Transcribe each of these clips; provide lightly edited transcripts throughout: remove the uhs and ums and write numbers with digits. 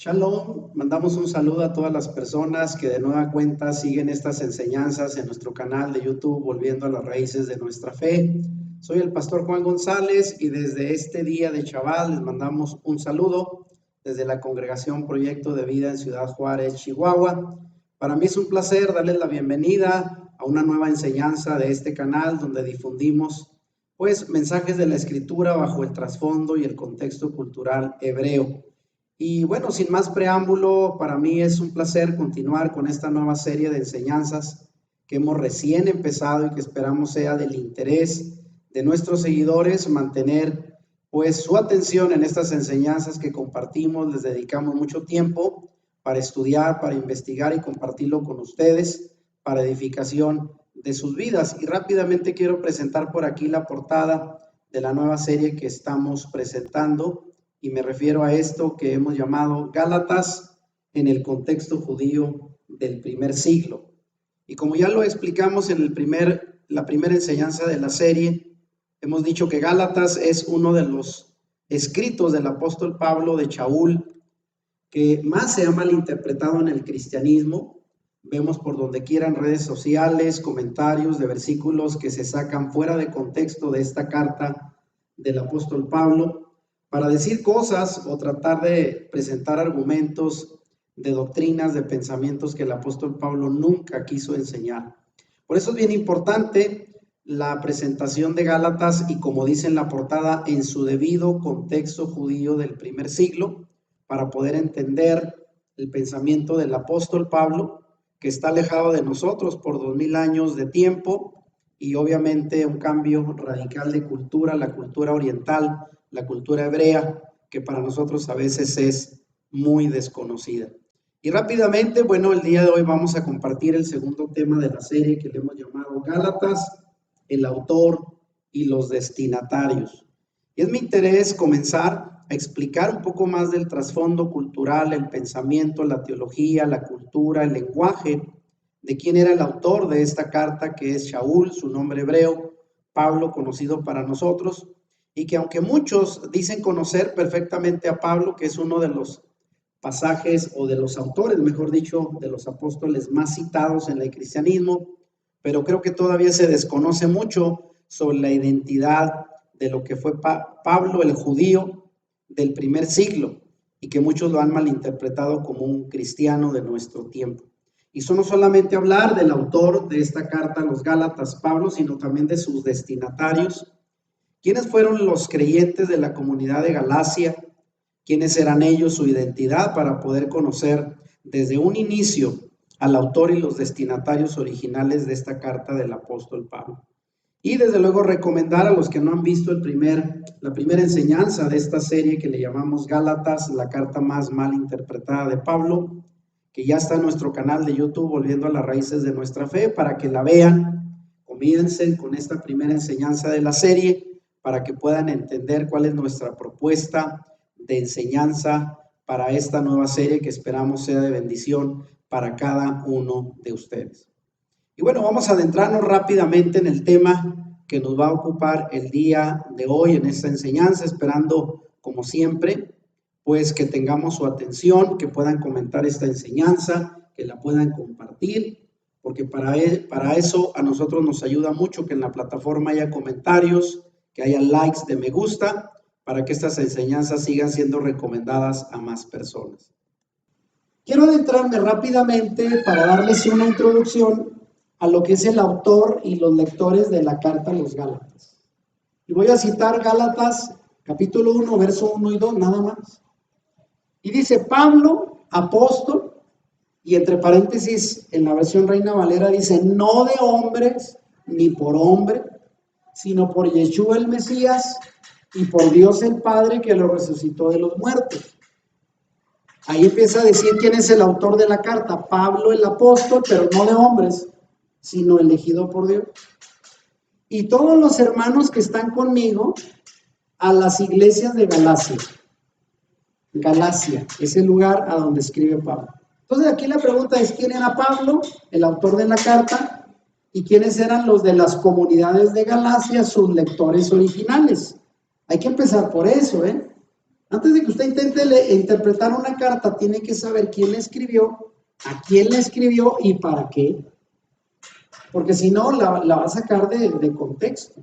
Shalom, mandamos un saludo a todas las personas que de nueva cuenta siguen estas enseñanzas en nuestro canal de YouTube, Volviendo a las Raíces de Nuestra Fe. Soy el pastor Juan González y desde este día de Shabbat les mandamos un saludo desde la Congregación Proyecto de Vida en Ciudad Juárez, Chihuahua. Para mí es un placer darles la bienvenida a una nueva enseñanza de este canal donde difundimos mensajes de la Escritura bajo el trasfondo y el contexto cultural hebreo. Y bueno, sin más preámbulo, para mí es un placer continuar con esta nueva serie de enseñanzas que hemos recién empezado y que esperamos sea del interés de nuestros seguidores, mantener su atención en estas enseñanzas que compartimos. Les dedicamos mucho tiempo para estudiar, para investigar y compartirlo con ustedes para edificación de sus vidas. Y rápidamente quiero presentar por aquí la portada de la nueva serie que estamos presentando. Y me refiero a esto que hemos llamado Gálatas en el contexto judío del primer siglo. Y como ya lo explicamos en la primera enseñanza de la serie, hemos dicho que Gálatas es uno de los escritos del apóstol Pablo de Shaul que más se ha malinterpretado en el cristianismo. Vemos por donde quiera en redes sociales comentarios de versículos que se sacan fuera de contexto de esta carta del apóstol Pablo, para decir cosas o tratar de presentar argumentos de doctrinas, de pensamientos que el apóstol Pablo nunca quiso enseñar. Por eso es bien importante la presentación de Gálatas y, como dice en la portada, en su debido contexto judío del primer siglo, para poder entender el pensamiento del apóstol Pablo, que está alejado de nosotros por 2000 años de tiempo y obviamente un cambio radical de cultura, la cultura oriental, la cultura hebrea, que para nosotros a veces es muy desconocida. Y rápidamente, el día de hoy vamos a compartir el segundo tema de la serie que le hemos llamado Gálatas, el autor y los destinatarios. Y es mi interés comenzar a explicar un poco más del trasfondo cultural, el pensamiento, la teología, la cultura, el lenguaje, de quién era el autor de esta carta, que es Shaul, su nombre hebreo, Pablo, conocido para nosotros, y que aunque muchos dicen conocer perfectamente a Pablo, que es uno de los pasajes o de los autores, mejor dicho, de los apóstoles más citados en el cristianismo, pero creo que todavía se desconoce mucho sobre la identidad de lo que fue Pablo, el judío del primer siglo, y que muchos lo han malinterpretado como un cristiano de nuestro tiempo. Y eso no solamente hablar del autor de esta carta a los Gálatas, Pablo, sino también de sus destinatarios. ¿Quiénes fueron los creyentes de la comunidad de Galacia? ¿Quiénes eran ellos, su identidad, para poder conocer desde un inicio al autor y los destinatarios originales de esta carta del apóstol Pablo? Y desde luego recomendar a los que no han visto la primera enseñanza de esta serie que le llamamos Gálatas, la carta más mal interpretada de Pablo, que ya está en nuestro canal de YouTube, Volviendo a las Raíces de Nuestra Fe, para que la vean. Comiencen con esta primera enseñanza de la serie, para que puedan entender cuál es nuestra propuesta de enseñanza para esta nueva serie que esperamos sea de bendición para cada uno de ustedes. Y vamos a adentrarnos rápidamente en el tema que nos va a ocupar el día de hoy en esta enseñanza, esperando, como siempre, que tengamos su atención, que puedan comentar esta enseñanza, que la puedan compartir, porque para eso a nosotros nos ayuda mucho que en la plataforma haya comentarios, que haya likes de me gusta, para que estas enseñanzas sigan siendo recomendadas a más personas. Quiero adentrarme rápidamente para darles una introducción a lo que es el autor y los lectores de la carta a los Gálatas. Y voy a citar Gálatas, capítulo 1, verso 1 y 2, nada más. Y dice: Pablo, apóstol, y entre paréntesis en la versión Reina Valera dice: no de hombres ni por hombre, sino por Yeshua el Mesías y por Dios el Padre, que lo resucitó de los muertos. Ahí empieza a decir quién es el autor de la carta: Pablo el apóstol, pero no de hombres, sino elegido por Dios. Y todos los hermanos que están conmigo a las iglesias de Galacia. Galacia es el lugar a donde escribe Pablo. Entonces aquí la pregunta es: ¿quién era Pablo, el autor de la carta? ¿Y quiénes eran los de las comunidades de Galacia, sus lectores originales? Hay que empezar por eso, Antes de que usted intente interpretar una carta, tiene que saber quién la escribió, a quién la escribió y para qué. Porque si no, la va a sacar de contexto.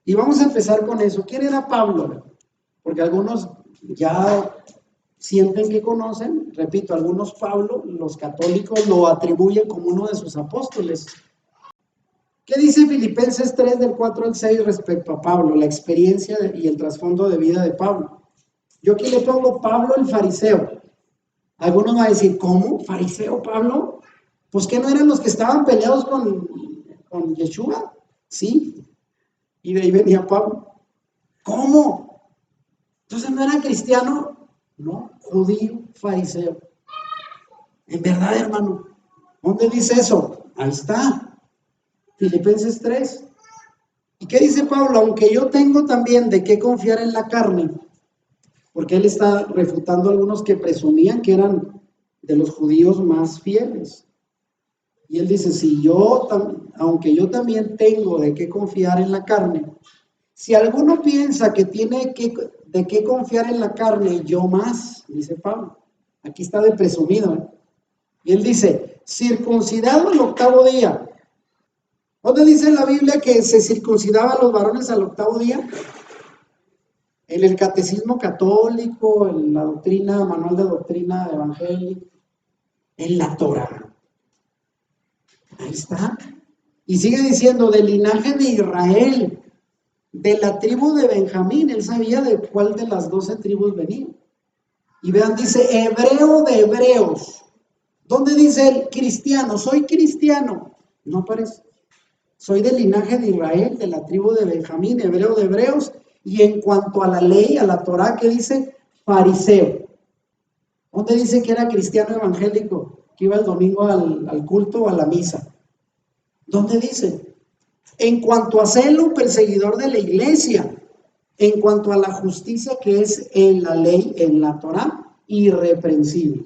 Y vamos a empezar con eso. ¿Quién era Pablo? Porque algunos ya sienten que conocen. Repito, algunos Pablo, los católicos lo atribuyen como uno de sus apóstoles. ¿Qué dice Filipenses 3 del 4 al 6 respecto a Pablo? La experiencia y el trasfondo de vida de Pablo. Yo aquí le pongo Pablo el fariseo. Algunos van a decir, ¿cómo? ¿Fariseo Pablo? Pues que no eran los que estaban peleados con Yeshua. Sí. Y de ahí venía Pablo. ¿Cómo? Entonces no era cristiano, no, judío, fariseo. En verdad, hermano, ¿dónde dice eso? Ahí está, Filipenses 3. ¿Y qué dice Pablo? Aunque yo tengo también de qué confiar en la carne, porque él está refutando a algunos que presumían que eran de los judíos más fieles. Y él dice, aunque yo también tengo de qué confiar en la carne, si alguno piensa que tiene de qué confiar en la carne, yo más, dice Pablo. Aquí está de presumido, ¿eh? Y él dice, circuncidado al octavo día. ¿Dónde dice en la Biblia que se circuncidaban los varones al octavo día? En el catecismo católico, en la doctrina, manual de doctrina evangélica, en la Torá. Ahí está. Y sigue diciendo, del linaje de Israel, de la tribu de Benjamín. Él sabía de cuál de las 12 tribus venía. Y vean, dice, hebreo de hebreos. ¿Dónde dice el cristiano? Soy cristiano. No aparece. Soy del linaje de Israel, de la tribu de Benjamín, hebreo de hebreos. Y en cuanto a la ley, a la Torá, ¿qué dice? Fariseo. ¿Dónde dice que era cristiano evangélico? Que iba el domingo al culto o a la misa. ¿Dónde dice? En cuanto a celo, perseguidor de la iglesia. En cuanto a la justicia que es en la ley, en la Torá, irreprensible.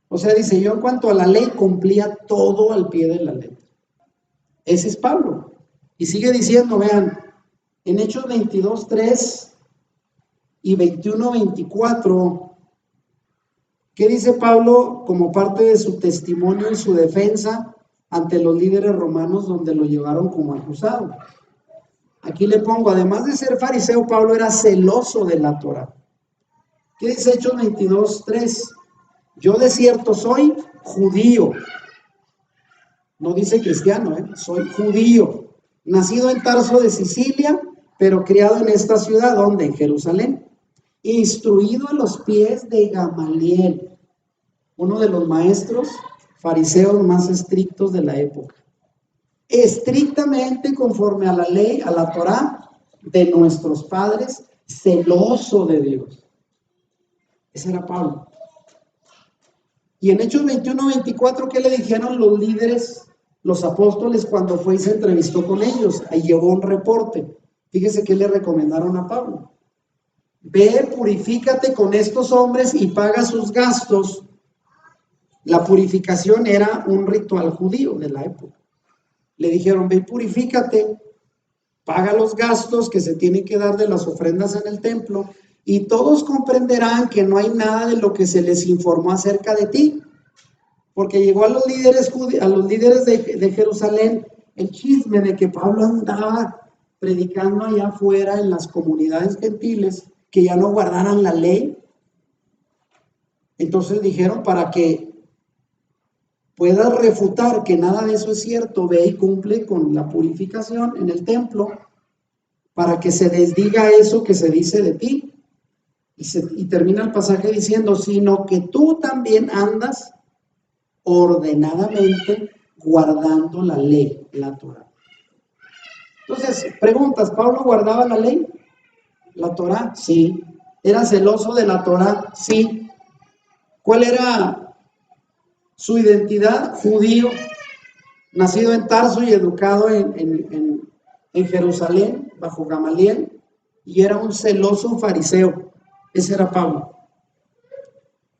O sea, dice, yo en cuanto a la ley cumplía todo al pie de la letra. Ese es Pablo. Y sigue diciendo, vean, en Hechos 22, 3 y 21, 24, ¿qué dice Pablo como parte de su testimonio en su defensa ante los líderes romanos donde lo llevaron como acusado? Aquí le pongo, además de ser fariseo, Pablo era celoso de la Torá. ¿Qué dice Hechos 22, 3? Yo de cierto soy judío. No dice cristiano, soy judío. Nacido en Tarso de Sicilia, pero criado en esta ciudad, ¿dónde? En Jerusalén. Instruido a los pies de Gamaliel, uno de los maestros fariseos más estrictos de la época. Estrictamente conforme a la ley, a la Torá de nuestros padres, celoso de Dios. Ese era Pablo. Y en Hechos 21, 24, ¿qué le dijeron los líderes, los apóstoles, cuando fue y se entrevistó con ellos? Ahí llevó un reporte. Fíjese qué le recomendaron a Pablo. Ve, purifícate con estos hombres y paga sus gastos. La purificación era un ritual judío de la época. Le dijeron, ve, purifícate, paga los gastos que se tienen que dar de las ofrendas en el templo, y todos comprenderán que no hay nada de lo que se les informó acerca de ti. Porque llegó a los líderes de Jerusalén el chisme de que Pablo andaba predicando allá afuera en las comunidades gentiles que ya no guardaran la ley. Entonces dijeron, para que puedas refutar que nada de eso es cierto, ve y cumple con la purificación en el templo para que se desdiga eso que se dice de ti. Y termina el pasaje diciendo, sino que tú también andas ordenadamente guardando la ley, la Torá. Entonces, preguntas, ¿Pablo guardaba la ley? ¿La Torá? Sí. ¿Era celoso de la Torá? Sí. ¿Cuál era su identidad? Judío, nacido en Tarso y educado en Jerusalén, bajo Gamaliel, y era un celoso fariseo. Ese era Pablo,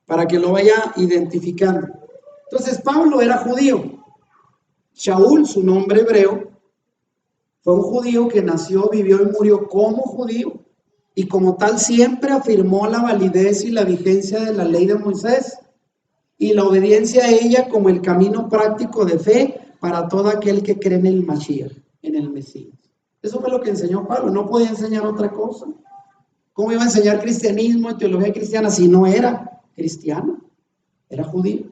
para que lo vaya identificando. Entonces, Pablo era judío. Shaul, su nombre hebreo, fue un judío que nació, vivió y murió como judío. y como tal siempre afirmó la validez y la vigencia de la ley de Moisés y la obediencia a ella como el camino práctico de fe para todo aquel que cree en el Mashiach, en el Mesías. Eso fue lo que enseñó Pablo, no podía enseñar otra cosa. ¿Cómo iba a enseñar cristianismo y teología cristiana si no era cristiano? Era judío.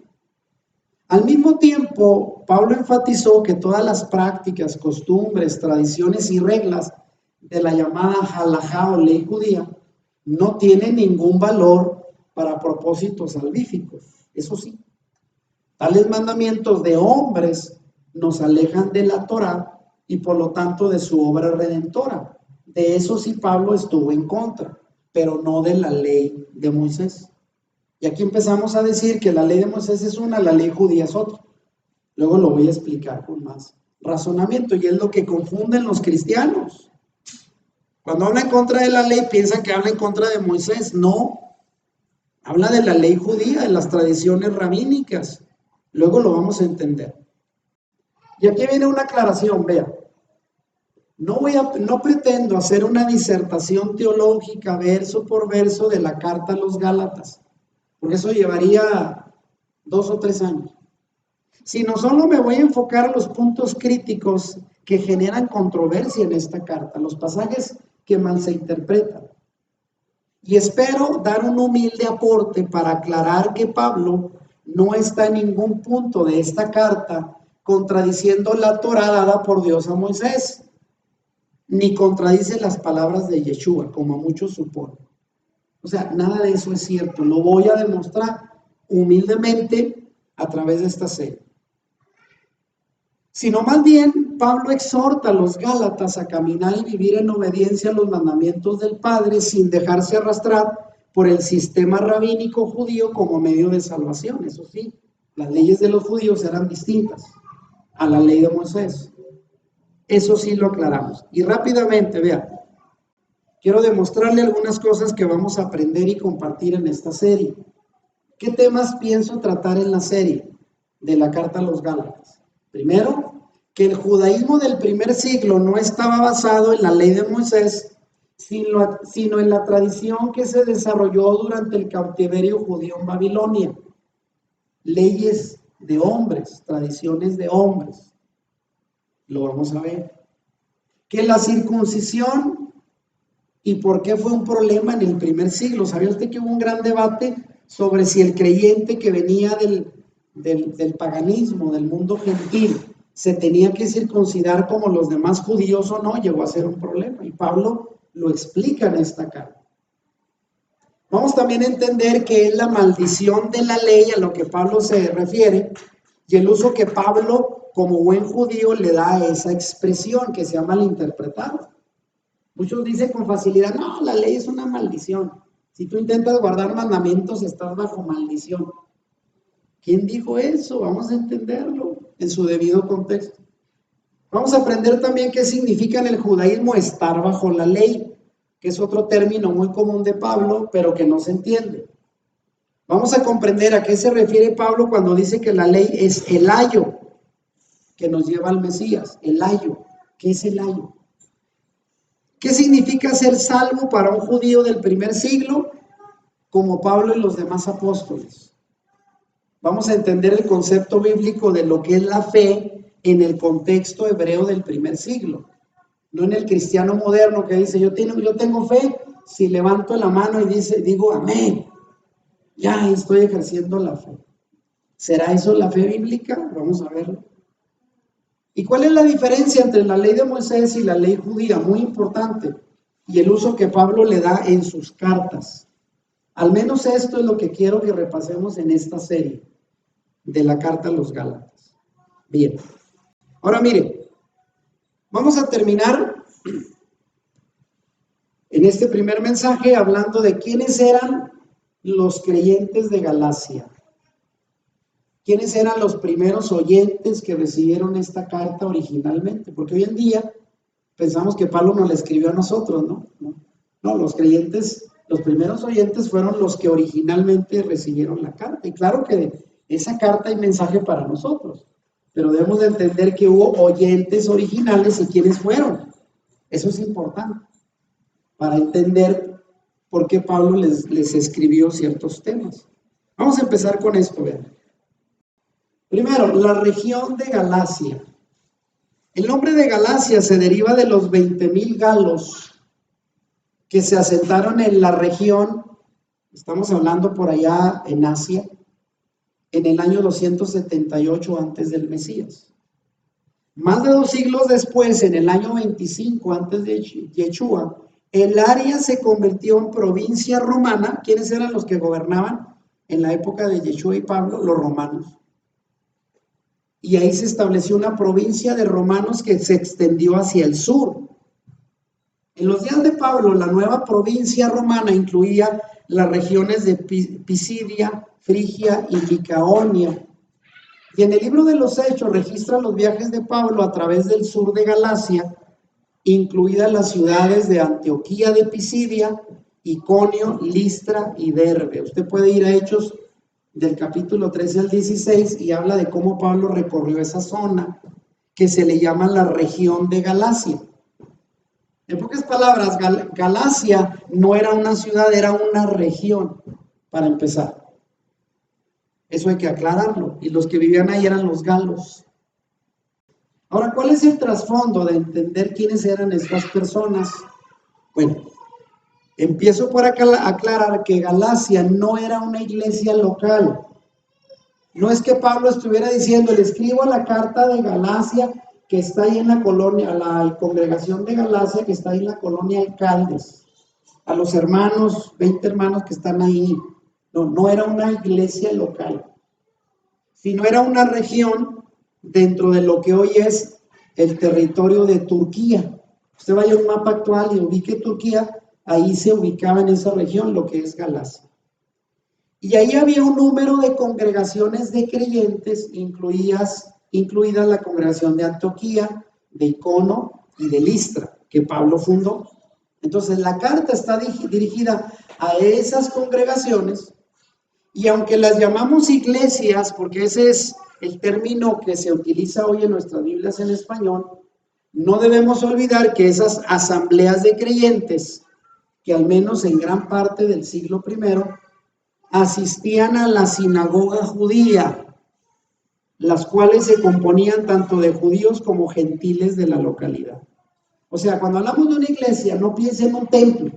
Al mismo tiempo, Pablo enfatizó que todas las prácticas, costumbres, tradiciones y reglas de la llamada halajá o ley judía no tienen ningún valor para propósitos salvíficos. Eso sí, tales mandamientos de hombres nos alejan de la Torá y por lo tanto de su obra redentora. De eso sí Pablo estuvo en contra, pero no de la ley de Moisés. Y aquí empezamos a decir que la ley de Moisés es una, la ley judía es otra. Luego lo voy a explicar con más razonamiento y es lo que confunden los cristianos. Cuando habla en contra de la ley, piensan que habla en contra de Moisés. No, habla de la ley judía, de las tradiciones rabínicas. Luego lo vamos a entender. Y aquí viene una aclaración, vea. No pretendo hacer una disertación teológica verso por verso de la carta a los Gálatas, porque eso llevaría 2 o 3 años. Sino solo me voy a enfocar a los puntos críticos que generan controversia en esta carta, los pasajes que mal se interpretan. Y espero dar un humilde aporte para aclarar que Pablo no está en ningún punto de esta carta contradiciendo la Torá dada por Dios a Moisés, ni contradice las palabras de Yeshua, como muchos suponen. O sea, nada de eso es cierto. Lo voy a demostrar humildemente a través de esta serie. Sino más bien, Pablo exhorta a los Gálatas a caminar y vivir en obediencia a los mandamientos del Padre sin dejarse arrastrar por el sistema rabínico judío como medio de salvación. Eso sí, las leyes de los judíos eran distintas a la ley de Moisés. Eso sí lo aclaramos. Y rápidamente, vean, quiero demostrarle algunas cosas que vamos a aprender y compartir en esta serie. ¿Qué temas pienso tratar en la serie de la carta a los Gálatas? Primero, que el judaísmo del primer siglo no estaba basado en la ley de Moisés, sino en la tradición que se desarrolló durante el cautiverio judío en Babilonia. Leyes de hombres, tradiciones de hombres. Lo vamos a ver. Que la circuncisión y por qué fue un problema en el primer siglo. ¿Sabía usted que hubo un gran debate sobre si el creyente que venía del paganismo, del mundo gentil, se tenía que circuncidar como los demás judíos o no? Llegó a ser un problema y Pablo lo explica en esta carta. Vamos también a entender qué es la maldición de la ley, a lo que Pablo se refiere, y el uso que Pablo, como buen judío, le da a esa expresión que se ha malinterpretado. Muchos dicen con facilidad, no, la ley es una maldición. Si tú intentas guardar mandamientos, estás bajo maldición. ¿Quién dijo eso? Vamos a entenderlo en su debido contexto. Vamos a aprender también qué significa en el judaísmo estar bajo la ley, que es otro término muy común de Pablo, pero que no se entiende. Vamos a comprender a qué se refiere Pablo cuando dice que la ley es el ayo que nos lleva al Mesías. El ayo. ¿Qué es el ayo? ¿Qué significa ser salvo para un judío del primer siglo como Pablo y los demás apóstoles? Vamos a entender el concepto bíblico de lo que es la fe en el contexto hebreo del primer siglo. No en el cristiano moderno que dice, yo tengo fe, si levanto la mano y digo amén, ya estoy ejerciendo la fe. ¿Será eso la fe bíblica? Vamos a verlo. ¿Y cuál es la diferencia entre la ley de Moisés y la ley judía? Muy importante. Y el uso que Pablo le da en sus cartas. Al menos esto es lo que quiero que repasemos en esta serie de la carta a los Gálatas. Bien. Ahora mire, vamos a terminar en este primer mensaje hablando de quiénes eran los creyentes de Galacia. ¿Quiénes eran los primeros oyentes que recibieron esta carta originalmente? Porque hoy en día pensamos que Pablo nos la escribió a nosotros, ¿no? No, los creyentes, los primeros oyentes fueron los que originalmente recibieron la carta. Y claro que esa carta hay mensaje para nosotros, pero debemos de entender que hubo oyentes originales y quiénes fueron. Eso es importante para entender por qué Pablo les escribió ciertos temas. Vamos a empezar con esto, vean. Primero, la región de Galacia. El nombre de Galacia se deriva de los 20,000 galos que se asentaron en la región, estamos hablando por allá en Asia, en el año 278 antes del Mesías. Más de 2 siglos después, en el año 25 antes de Yeshua, el área se convirtió en provincia romana. ¿Quiénes eran los que gobernaban en la época de Yeshua y Pablo? Los romanos. Y ahí se estableció una provincia de romanos que se extendió hacia el sur. En los días de Pablo, la nueva provincia romana incluía las regiones de Pisidia, Frigia y Licaonia. Y en el libro de los Hechos registra los viajes de Pablo a través del sur de Galacia, incluidas las ciudades de Antioquía de Pisidia, Iconio, Listra y Derbe. Usted puede ir a Hechos del capítulo 13 al 16 y habla de cómo Pablo recorrió esa zona que se le llama la región de Galacia. En pocas palabras, Galacia no era una ciudad, era una región, para empezar. Eso hay que aclararlo. Y los que vivían ahí eran los galos. Ahora, ¿cuál es el trasfondo de entender quiénes eran estas personas? Bueno, empiezo por aclarar que Galacia no era una iglesia local. No es que Pablo estuviera diciendo, le escribo a la carta de Galacia que está ahí en la colonia, a la congregación de Galacia que está ahí en la colonia Alcaldes, a los hermanos, 20 hermanos que están ahí. No era una iglesia local, sino era una región dentro de lo que hoy es el territorio de Turquía. Usted vaya a un mapa actual y ubique Turquía, ahí se ubicaba en esa región lo que es Galacia. Y ahí había un número de congregaciones de creyentes, incluida la congregación de Antioquía, de Icono y de Listra, que Pablo fundó. Entonces la carta está dirigida a esas congregaciones, y aunque las llamamos iglesias, porque ese es el término que se utiliza hoy en nuestras Biblias en español, no debemos olvidar que esas asambleas de creyentes, que al menos en gran parte del siglo I, asistían a la sinagoga judía, las cuales se componían tanto de judíos como gentiles de la localidad. O sea, cuando hablamos de una iglesia, no piensen en un templo,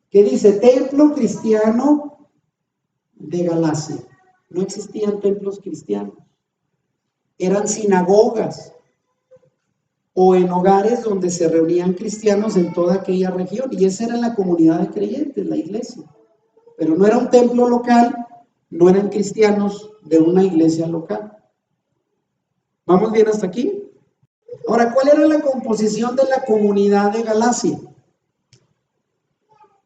que dice Templo Cristiano de Galacia. No existían templos cristianos. Eran sinagogas o en hogares donde se reunían cristianos en toda aquella región. Y esa era la comunidad de creyentes, la iglesia. Pero no era un templo local, no eran cristianos de una iglesia local. ¿Vamos bien hasta aquí? Ahora, ¿cuál era la composición de la comunidad de Galacia?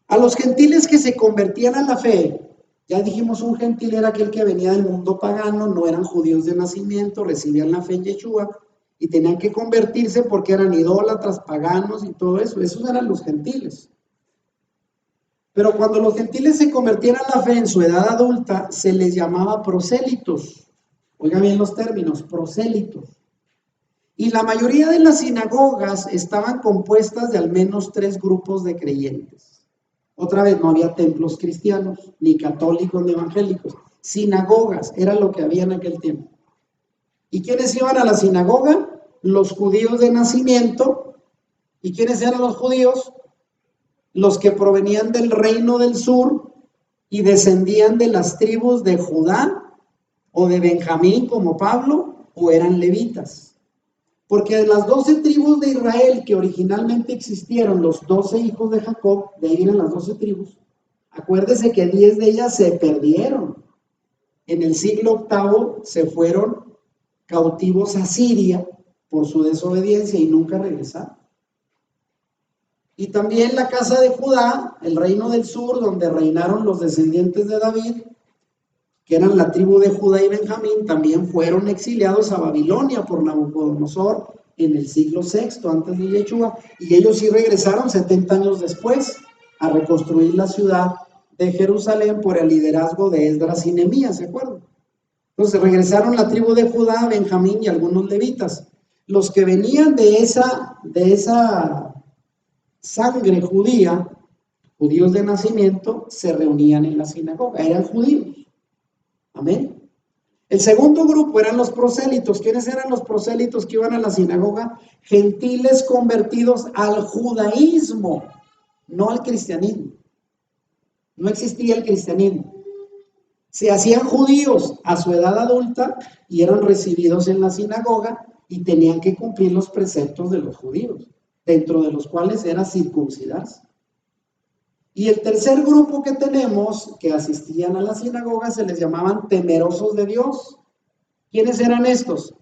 A los gentiles que se convertían a la fe, ya dijimos, un gentil era aquel que venía del mundo pagano, no eran judíos de nacimiento, recibían la fe en Yeshua y tenían que convertirse porque eran idólatras, paganos y todo eso. Esos eran los gentiles. Pero cuando los gentiles se convertían a la fe en su edad adulta, se les llamaba prosélitos. Oigan bien los términos, prosélitos. Y la mayoría de las sinagogas estaban compuestas de al menos 3 grupos de creyentes. Otra vez, no había templos cristianos, ni católicos, ni evangélicos. Sinagogas era lo que había en aquel tiempo. ¿Y quiénes iban a la sinagoga? Los judíos de nacimiento. ¿Y quiénes eran los judíos? Los que provenían del reino del sur y descendían de las tribus de Judá o de Benjamín como Pablo, o eran levitas. Porque de las 12 tribus de Israel que originalmente existieron, los 12 hijos de Jacob, de ahí vienen las 12 tribus, acuérdese que 10 de ellas se perdieron. En el siglo VIII se fueron cautivos a Siria por su desobediencia y nunca regresaron. Y también la casa de Judá, el reino del sur, donde reinaron los descendientes de David, que eran la tribu de Judá y Benjamín, también fueron exiliados a Babilonia por Nabucodonosor en el siglo VI antes de Yeshua, y ellos sí regresaron 70 años después a reconstruir la ciudad de Jerusalén por el liderazgo de Esdras y Nehemías, ¿se acuerdan? Entonces regresaron la tribu de Judá, Benjamín y algunos levitas. Los que venían de esa sangre judía judíos de nacimiento, se reunían en la sinagoga, eran judíos. Amén. El segundo grupo eran los prosélitos. ¿Quiénes eran los prosélitos que iban a la sinagoga? Gentiles convertidos al judaísmo, no al cristianismo. No existía el cristianismo. Se hacían judíos a su edad adulta y eran recibidos en la sinagoga y tenían que cumplir los preceptos de los judíos, dentro de los cuales era circuncidarse. Y el tercer grupo que tenemos, que asistían a la sinagoga, se les llamaban temerosos de Dios. ¿Quiénes eran estos?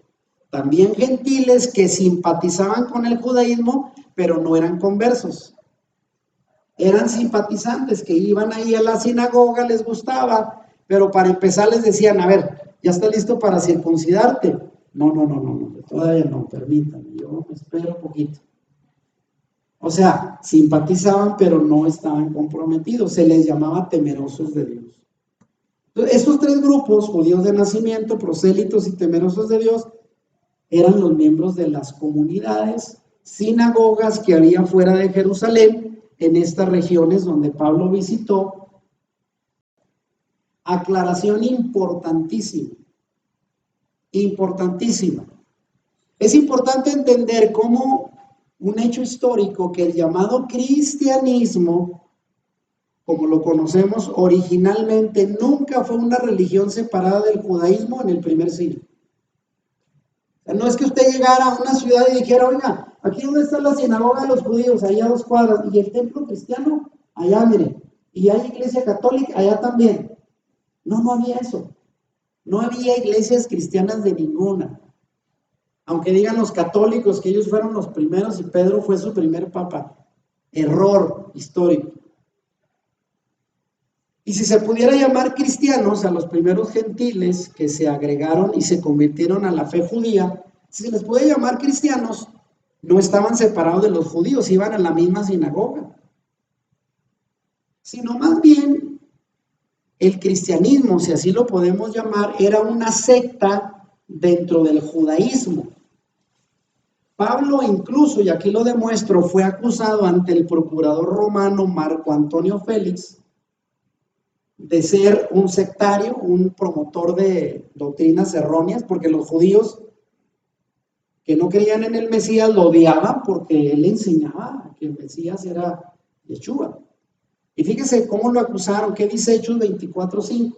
También gentiles que simpatizaban con el judaísmo, pero no eran conversos. Eran simpatizantes que iban ahí a la sinagoga, les gustaba, pero para empezar les decían, a ver, ¿ya está listo para circuncidarte? No, todavía no, permítanme, yo espero un poquito. O sea, simpatizaban, pero no estaban comprometidos. Se les llamaba temerosos de Dios. Entonces, estos tres grupos, judíos de nacimiento, prosélitos y temerosos de Dios, eran los miembros de las comunidades, sinagogas que había fuera de Jerusalén, en estas regiones donde Pablo visitó. Aclaración importantísima. Importantísima. Es importante entender cómo un hecho histórico que el llamado cristianismo, como lo conocemos originalmente, nunca fue una religión separada del judaísmo en el primer siglo. O sea, no es que usted llegara a una ciudad y dijera, oiga, aquí donde está la sinagoga de los judíos, allá a 2 cuadras, y el templo cristiano, allá, mire, y hay iglesia católica, allá también. No había eso. No había iglesias cristianas de ninguna. Aunque digan los católicos que ellos fueron los primeros y Pedro fue su primer papa. Error histórico. Y si se pudiera llamar cristianos a los primeros gentiles que se agregaron y se convirtieron a la fe judía, si se les puede llamar cristianos, no estaban separados de los judíos, iban a la misma sinagoga. Sino más bien, el cristianismo, si así lo podemos llamar, era una secta dentro del judaísmo. Pablo incluso, y aquí lo demuestro, fue acusado ante el procurador romano Marco Antonio Félix de ser un sectario, un promotor de doctrinas erróneas, porque los judíos que no creían en el Mesías lo odiaban porque él enseñaba que el Mesías era Yeshua. Y fíjese cómo lo acusaron, ¿qué dice Hechos 24:5?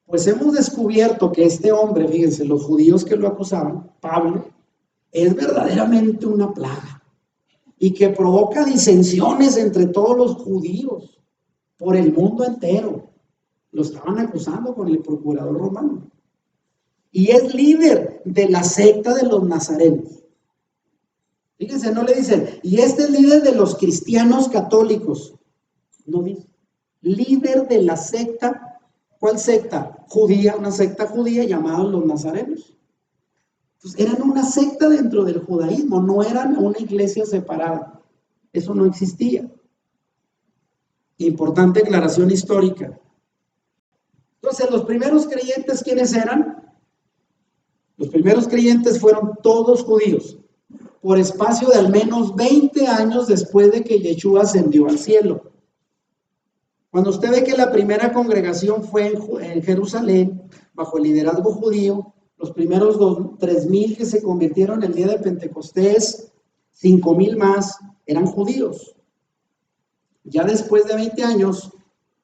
Pues hemos descubierto que este hombre, fíjense, los judíos que lo acusaban, Pablo, es verdaderamente una plaga y que provoca disensiones entre todos los judíos por el mundo entero. Lo estaban acusando con el procurador romano. Y es líder de la secta de los nazarenos. Fíjense, no le dicen, y este es líder de los cristianos católicos. No dice, líder de la secta. ¿Cuál secta? Judía, una secta judía llamada los nazarenos. Entonces, eran una secta dentro del judaísmo, no eran una iglesia separada. Eso no existía. Importante aclaración histórica. Entonces, los primeros creyentes, ¿quiénes eran? Los primeros creyentes fueron todos judíos, por espacio de al menos 20 años después de que Yeshua ascendió al cielo. Cuando usted ve que la primera congregación fue en Jerusalén, bajo el liderazgo judío, los primeros 3,000 que se convirtieron el día de Pentecostés, 5,000 más, eran judíos. Ya después de 20 años,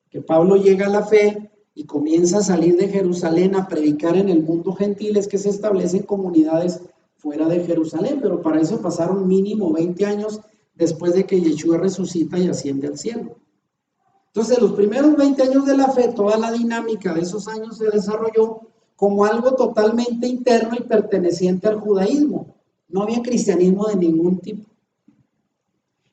que Pablo llega a la fe y comienza a salir de Jerusalén a predicar en el mundo gentil, es que se establecen comunidades fuera de Jerusalén, pero para eso pasaron mínimo 20 años después de que Yeshua resucita y asciende al cielo. Entonces, los primeros 20 años de la fe, toda la dinámica de esos años se desarrolló como algo totalmente interno y perteneciente al judaísmo. No había cristianismo de ningún tipo.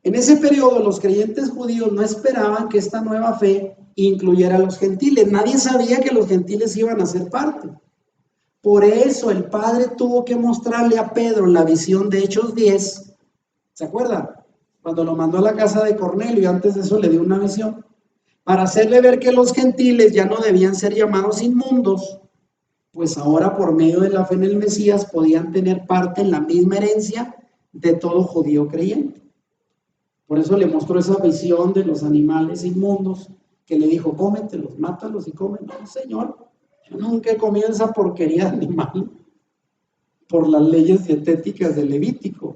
En ese periodo, los creyentes judíos no esperaban que esta nueva fe incluyera a los gentiles. Nadie sabía que los gentiles iban a ser parte. Por eso el Padre tuvo que mostrarle a Pedro la visión de Hechos 10. ¿Se acuerdan? Cuando lo mandó a la casa de Cornelio y antes de eso le dio una visión. Para hacerle ver que los gentiles ya no debían ser llamados inmundos, pues ahora por medio de la fe en el Mesías podían tener parte en la misma herencia de todo judío creyente. Por eso le mostró esa visión de los animales inmundos, que le dijo, cómetelos, mátalos y come. No, Señor, yo nunca he comido esa porquería de animal por las leyes dietéticas de Levítico.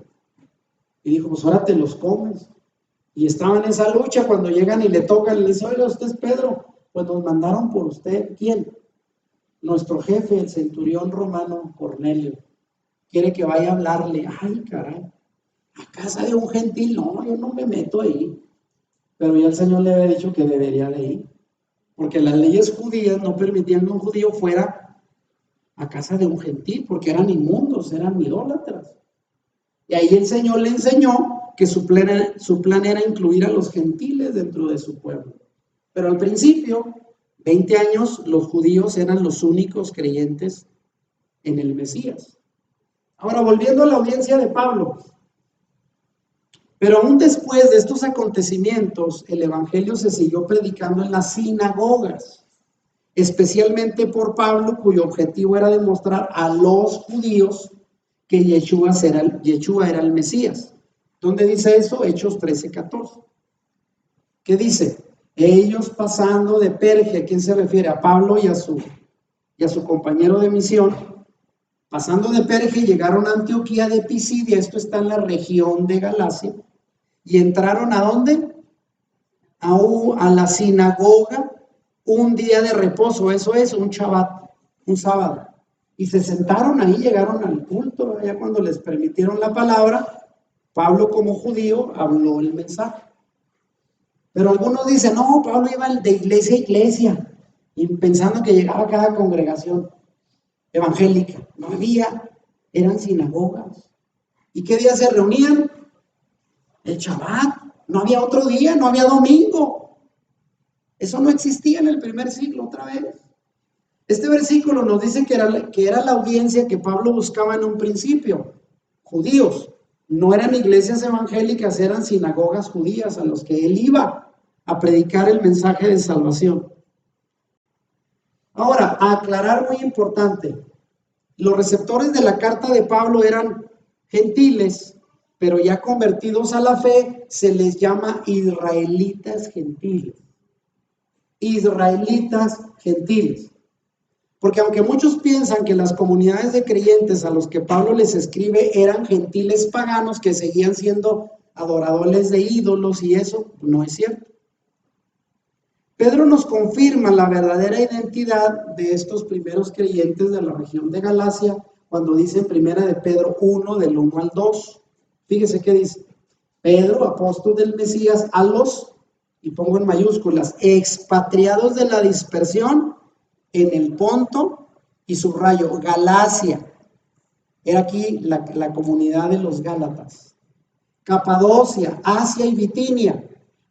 Y dijo, pues ahora te los comes. Y estaban en esa lucha cuando llegan y le tocan, y le dicen, oiga, usted es Pedro, pues nos mandaron por usted. ¿Quién? Nuestro jefe, el centurión romano Cornelio, quiere que vaya a hablarle. Ay, caray, a casa de un gentil, no, yo no me meto ahí. Pero ya el Señor le había dicho que debería de ir, porque las leyes judías no permitían que un judío fuera a casa de un gentil, porque eran inmundos, eran idólatras. Y ahí el Señor le enseñó que su plan era incluir a los gentiles dentro de su pueblo. Pero al principio, 20 años, los judíos eran los únicos creyentes en el Mesías. Ahora, volviendo a la audiencia de Pablo. Pero aún después de estos acontecimientos, el evangelio se siguió predicando en las sinagogas, especialmente por Pablo, cuyo objetivo era demostrar a los judíos que Yeshua era el Mesías. ¿Dónde dice eso? Hechos 13:14. ¿Qué dice? Ellos pasando de Perge, ¿a quién se refiere? A Pablo y a su compañero de misión. Pasando de Perge llegaron a Antioquía de Pisidia, esto está en la región de Galacia, y entraron ¿a dónde? A la sinagoga un día de reposo, eso es un Shabbat, un sábado. Y se sentaron ahí, llegaron al culto, ya cuando les permitieron la palabra, Pablo como judío habló el mensaje. Pero algunos dicen, no, Pablo iba de iglesia a iglesia, y pensando que llegaba a cada congregación evangélica. No había, eran sinagogas. ¿Y qué día se reunían? El Shabbat. No había otro día, no había domingo. Eso no existía en el primer siglo, otra vez. Este versículo nos dice que era la audiencia que Pablo buscaba en un principio. Judíos. No eran iglesias evangélicas, eran sinagogas judías a los que él iba a predicar el mensaje de salvación. Ahora, a aclarar, muy importante, los receptores de la carta de Pablo eran gentiles, pero ya convertidos a la fe, se les llama israelitas gentiles. Israelitas gentiles. Porque aunque muchos piensan que las comunidades de creyentes a los que Pablo les escribe eran gentiles paganos que seguían siendo adoradores de ídolos y eso, no es cierto. Pedro nos confirma la verdadera identidad de estos primeros creyentes de la región de Galacia cuando dice en primera de Pedro 1, del 1 al 2. Fíjese qué dice. Pedro, apóstol del Mesías, a los, y pongo en mayúsculas, expatriados de la dispersión en el Ponto, y subrayo, Galacia. Era aquí la comunidad de los Gálatas. Capadocia, Asia y Bitinia,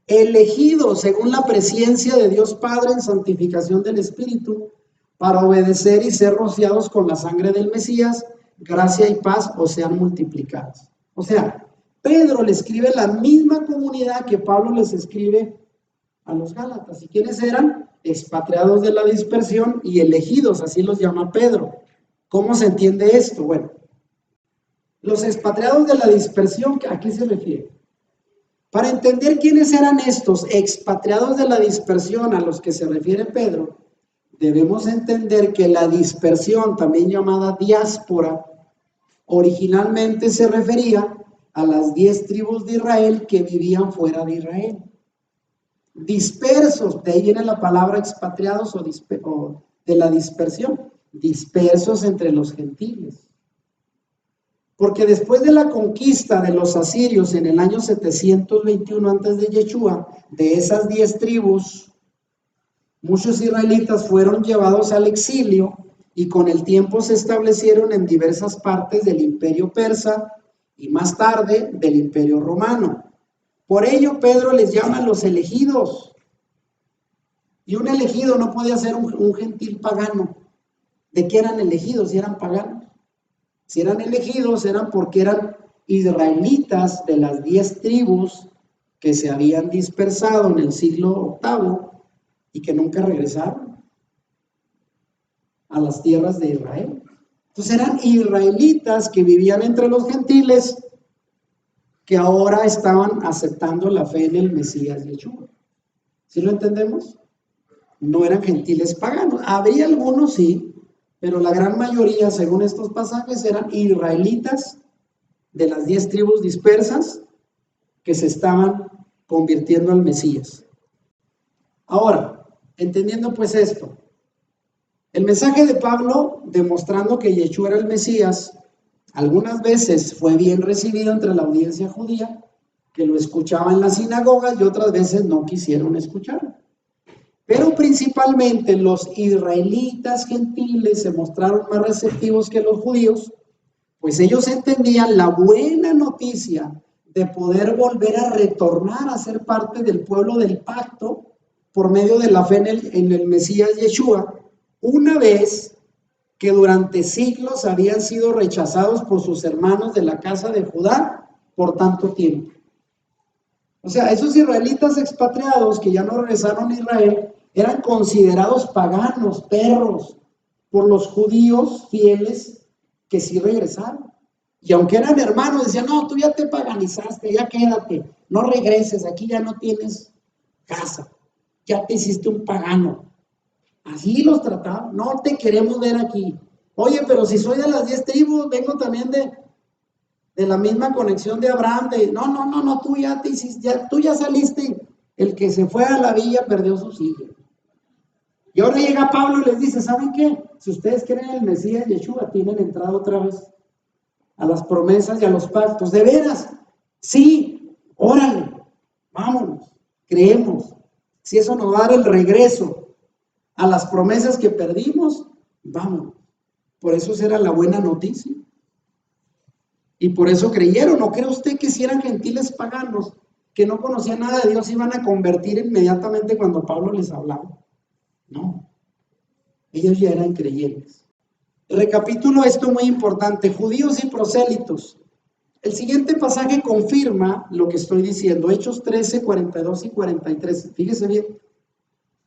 elegidos según la presencia de Dios Padre en santificación del Espíritu, para obedecer y ser rociados con la sangre del Mesías, gracia y paz os sean multiplicadas. O sea, Pedro le escribe la misma comunidad que Pablo les escribe a los Gálatas. ¿Y quiénes eran? Expatriados de la dispersión y elegidos, así los llama Pedro. ¿Cómo se entiende esto? Bueno, los expatriados de la dispersión, ¿a qué se refiere? Para entender quiénes eran estos expatriados de la dispersión a los que se refiere Pedro, debemos entender que la dispersión, también llamada diáspora, originalmente se refería a las 10 tribus de Israel que vivían fuera de Israel. Dispersos, de ahí viene la palabra expatriados o de la dispersión, dispersos entre los gentiles. Porque después de la conquista de los asirios en el año 721 antes de Yeshua, de esas 10 tribus, muchos israelitas fueron llevados al exilio y con el tiempo se establecieron en diversas partes del imperio persa y más tarde del imperio romano. Por ello Pedro les llama los elegidos. Y un elegido no podía ser un gentil pagano. ¿De qué eran elegidos si eran paganos? Si eran elegidos eran porque eran israelitas de las 10 tribus que se habían dispersado en el siglo VIII y que nunca regresaron a las tierras de Israel. Entonces eran israelitas que vivían entre los gentiles que ahora estaban aceptando la fe en el Mesías Yeshua. ¿Sí lo entendemos? No eran gentiles paganos. Había algunos, sí, pero la gran mayoría, según estos pasajes, eran israelitas de las 10 tribus dispersas que se estaban convirtiendo al Mesías. Ahora, entendiendo pues esto, el mensaje de Pablo demostrando que Yeshua era el Mesías, algunas veces fue bien recibido entre la audiencia judía, que lo escuchaba en las sinagogas, y otras veces no quisieron escucharlo. Pero principalmente los israelitas gentiles se mostraron más receptivos que los judíos, pues ellos entendían la buena noticia de poder volver a retornar a ser parte del pueblo del pacto por medio de la fe en el Mesías Yeshua, una vez que durante siglos habían sido rechazados por sus hermanos de la casa de Judá por tanto tiempo. O sea, esos israelitas expatriados que ya no regresaron a Israel eran considerados paganos, perros, por los judíos fieles que sí regresaron. Y aunque eran hermanos, decían, no, tú ya te paganizaste, ya quédate, no regreses, aquí ya no tienes casa, ya te hiciste un pagano. Así los trataban, no te queremos ver aquí. Oye, pero si soy de las 10 tribus, vengo también de la misma conexión de Abraham, no, tú ya te hiciste, tú ya saliste, el que se fue a la villa perdió sus hijos. Y ahora llega Pablo y les dice, ¿saben qué? Si ustedes creen en el Mesías Yeshua, tienen entrada otra vez a las promesas y a los pactos. ¿De veras? Sí, órale, vámonos, creemos. Si eso nos va a dar el regreso a las promesas que perdimos, vámonos. Por eso será la buena noticia. Y por eso creyeron. ¿No cree usted que si eran gentiles paganos, que no conocían nada de Dios, iban a convertir inmediatamente cuando Pablo les hablaba? No, ellos ya eran creyentes. Recapitulo esto muy importante, judíos y prosélitos. El siguiente pasaje confirma lo que estoy diciendo, Hechos 13, 42 y 43. Fíjese bien.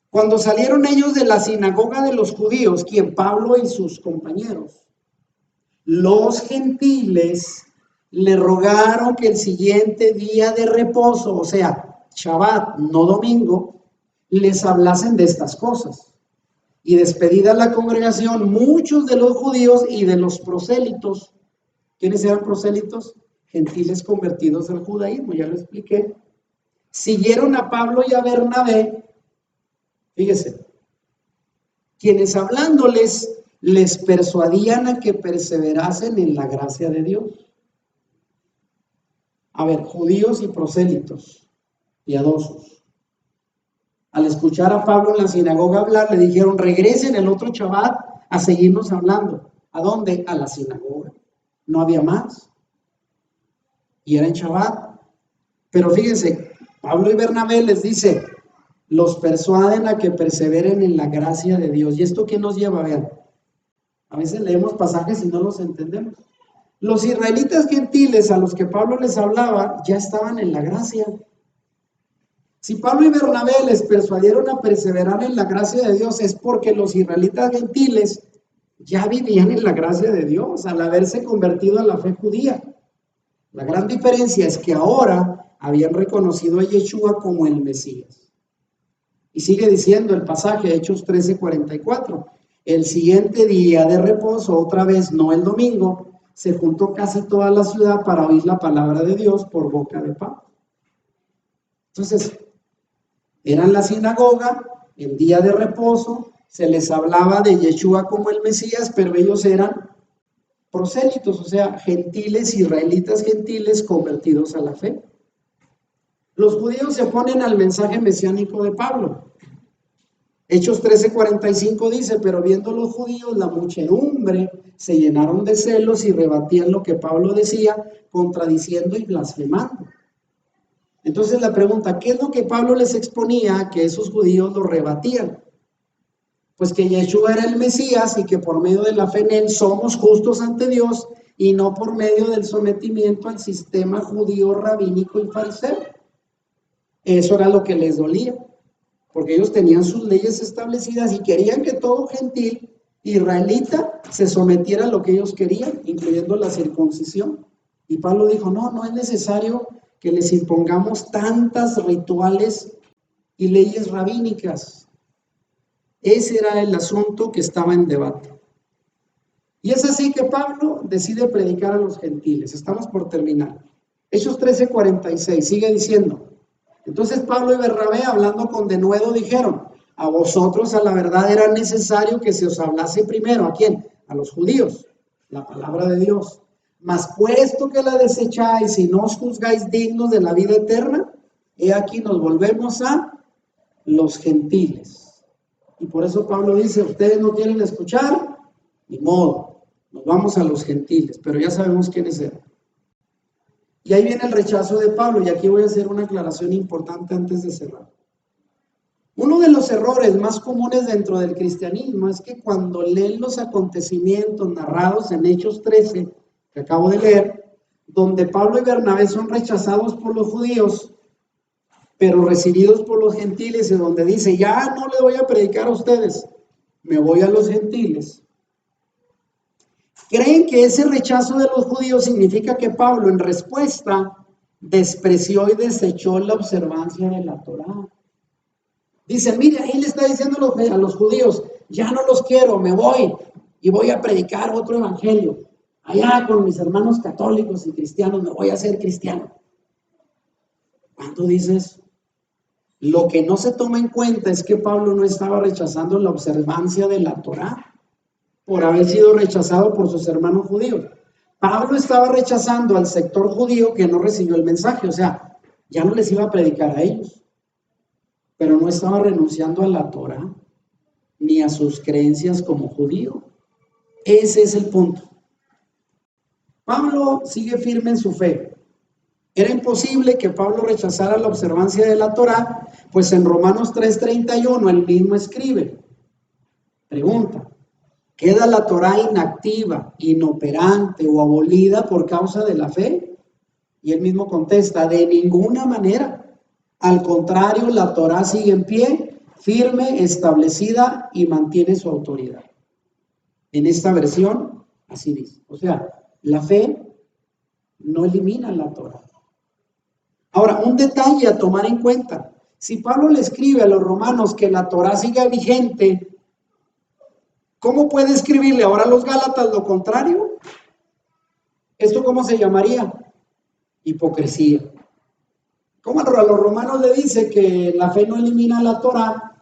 Cuando salieron ellos de la sinagoga de los judíos, quien Pablo y sus compañeros, los gentiles le rogaron que el siguiente día de reposo, o sea, Shabbat, no domingo, les hablasen de estas cosas. Y despedida la congregación, muchos de los judíos y de los prosélitos, ¿quiénes eran prosélitos? Gentiles convertidos al judaísmo, ya lo expliqué, siguieron a Pablo y a Bernabé, fíjese, quienes hablándoles les persuadían a que perseverasen en la gracia de Dios. A ver, judíos y prosélitos, piadosos. Al escuchar a Pablo en la sinagoga hablar, le dijeron, regresen el otro Shabbat a seguirnos hablando. ¿A dónde? A la sinagoga. No había más. Y era en Shabbat. Pero fíjense, Pablo y Bernabé les dice, los persuaden a que perseveren en la gracia de Dios. ¿Y esto qué nos lleva? Vean, a veces leemos pasajes y no los entendemos. Los israelitas gentiles a los que Pablo les hablaba ya estaban en la gracia. Si Pablo y Bernabé les persuadieron a perseverar en la gracia de Dios, es porque los israelitas gentiles ya vivían en la gracia de Dios al haberse convertido a la fe judía. La gran diferencia es que ahora habían reconocido a Yeshua como el Mesías. Y sigue diciendo el pasaje, Hechos 13:44. El siguiente día de reposo, otra vez no el domingo, se juntó casi toda la ciudad para oír la palabra de Dios por boca de Pablo. Entonces, eran la sinagoga, el día de reposo, se les hablaba de Yeshua como el Mesías, pero ellos eran prosélitos, o sea, gentiles, israelitas gentiles convertidos a la fe. Los judíos se oponen al mensaje mesiánico de Pablo. Hechos 13:45 dice, pero viendo los judíos la muchedumbre, se llenaron de celos y rebatían lo que Pablo decía, contradiciendo y blasfemando. Entonces la pregunta, ¿qué es lo que Pablo les exponía que esos judíos lo rebatían? Pues que Yeshua era el Mesías y que por medio de la fe en él somos justos ante Dios y no por medio del sometimiento al sistema judío rabínico y fariseo. Eso era lo que les dolía, porque ellos tenían sus leyes establecidas y querían que todo gentil israelita se sometiera a lo que ellos querían, incluyendo la circuncisión. Y Pablo dijo, no es necesario que les impongamos tantas rituales y leyes rabínicas. Ese era el asunto que estaba en debate. Y es así que Pablo decide predicar a los gentiles. Estamos por terminar. Hechos 13:46 sigue diciendo, entonces Pablo y Bernabé, hablando con denuedo, dijeron, a vosotros a la verdad era necesario que se os hablase primero. ¿A quién? A los judíos, la palabra de Dios. Mas puesto que la desecháis y no os juzgáis dignos de la vida eterna, he aquí nos volvemos a los gentiles. Y por eso Pablo dice, ustedes no quieren escuchar, ni modo, nos vamos a los gentiles, pero ya sabemos quiénes eran. Y ahí viene el rechazo de Pablo, y aquí voy a hacer una aclaración importante antes de cerrar. Uno de los errores más comunes dentro del cristianismo es que cuando leen los acontecimientos narrados en Hechos 13, que acabo de leer, donde Pablo y Bernabé son rechazados por los judíos, pero recibidos por los gentiles, en donde dice, ya no le voy a predicar a ustedes, me voy a los gentiles. Creen que ese rechazo de los judíos significa que Pablo en respuesta despreció y desechó la observancia de la Torá. Dice, mire, ahí le está diciendo a los judíos, ya no los quiero, me voy y voy a predicar otro evangelio. Allá con mis hermanos católicos y cristianos me voy a hacer cristiano. ¿Cuándo dices? Lo que no se toma en cuenta es que Pablo no estaba rechazando la observancia de la Torá por haber sido rechazado por sus hermanos judíos. Pablo estaba rechazando al sector judío que no recibió el mensaje, o sea, ya no les iba a predicar a ellos, pero no estaba renunciando a la Torá ni a sus creencias como judío. Ese es el punto. Pablo sigue firme en su fe. Era imposible que Pablo rechazara la observancia de la Torá, pues en Romanos 3:31 él mismo escribe, pregunta, ¿queda la Torá inactiva, inoperante o abolida por causa de la fe? Y él mismo contesta, de ninguna manera. Al contrario, la Torá sigue en pie, firme, establecida y mantiene su autoridad. En esta versión, así dice. O sea, la fe no elimina la Torá. Ahora, un detalle a tomar en cuenta. Si Pablo le escribe a los romanos que la Torá siga vigente, ¿cómo puede escribirle ahora a los gálatas lo contrario? ¿Esto cómo se llamaría? Hipocresía. ¿Cómo a los romanos le dice que la fe no elimina la Torá?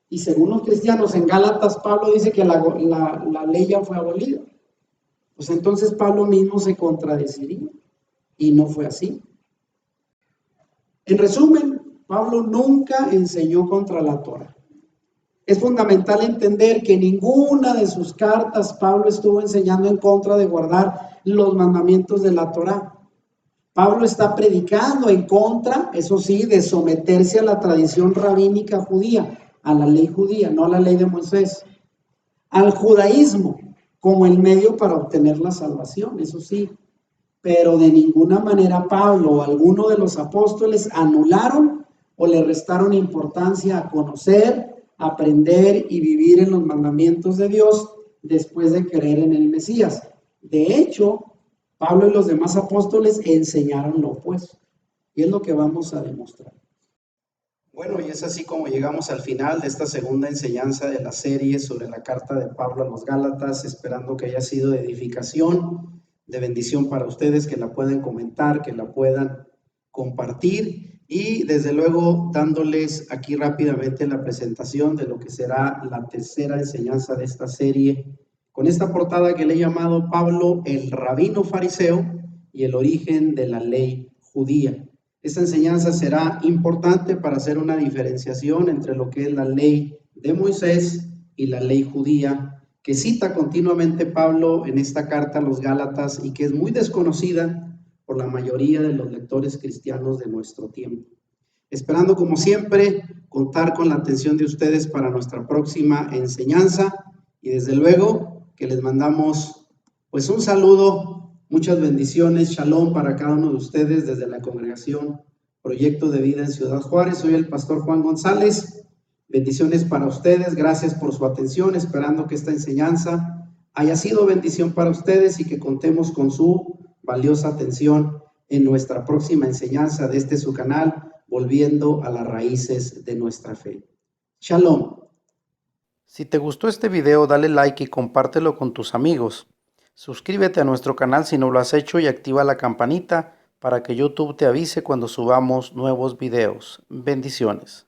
Y según los cristianos en Gálatas, Pablo dice que la ley ya fue abolida. Pues entonces Pablo mismo se contradeciría. Y no fue así. En resumen, Pablo nunca enseñó contra la Torá. Es fundamental entender que ninguna de sus cartas Pablo estuvo enseñando en contra de guardar los mandamientos de la Torá. Pablo está predicando en contra, eso sí, de someterse a la tradición rabínica judía, a la ley judía, no a la ley de Moisés, al judaísmo como el medio para obtener la salvación, eso sí, pero de ninguna manera Pablo o alguno de los apóstoles anularon o le restaron importancia a conocer, aprender y vivir en los mandamientos de Dios después de creer en el Mesías. De hecho, Pablo y los demás apóstoles enseñaron lo opuesto. Y es lo que vamos a demostrar. Bueno, y es así como llegamos al final de esta segunda enseñanza de la serie sobre la carta de Pablo a los Gálatas, esperando que haya sido de edificación, de bendición para ustedes, que la puedan comentar, que la puedan compartir y desde luego dándoles aquí rápidamente la presentación de lo que será la tercera enseñanza de esta serie, con esta portada que le he llamado Pablo, el rabino fariseo y el origen de la ley judía. Esta enseñanza será importante para hacer una diferenciación entre lo que es la ley de Moisés y la ley judía, que cita continuamente Pablo en esta carta a los Gálatas y que es muy desconocida por la mayoría de los lectores cristianos de nuestro tiempo. Esperando, como siempre, contar con la atención de ustedes para nuestra próxima enseñanza y desde luego que les mandamos pues un saludo, muchas bendiciones, shalom para cada uno de ustedes desde la congregación Proyecto de Vida en Ciudad Juárez. Soy el pastor Juan González. Bendiciones para ustedes, gracias por su atención, esperando que esta enseñanza haya sido bendición para ustedes y que contemos con su valiosa atención en nuestra próxima enseñanza de su canal, Volviendo a las Raíces de Nuestra Fe. Shalom. Si te gustó este video, dale like y compártelo con tus amigos. Suscríbete a nuestro canal si no lo has hecho y activa la campanita para que YouTube te avise cuando subamos nuevos videos. Bendiciones.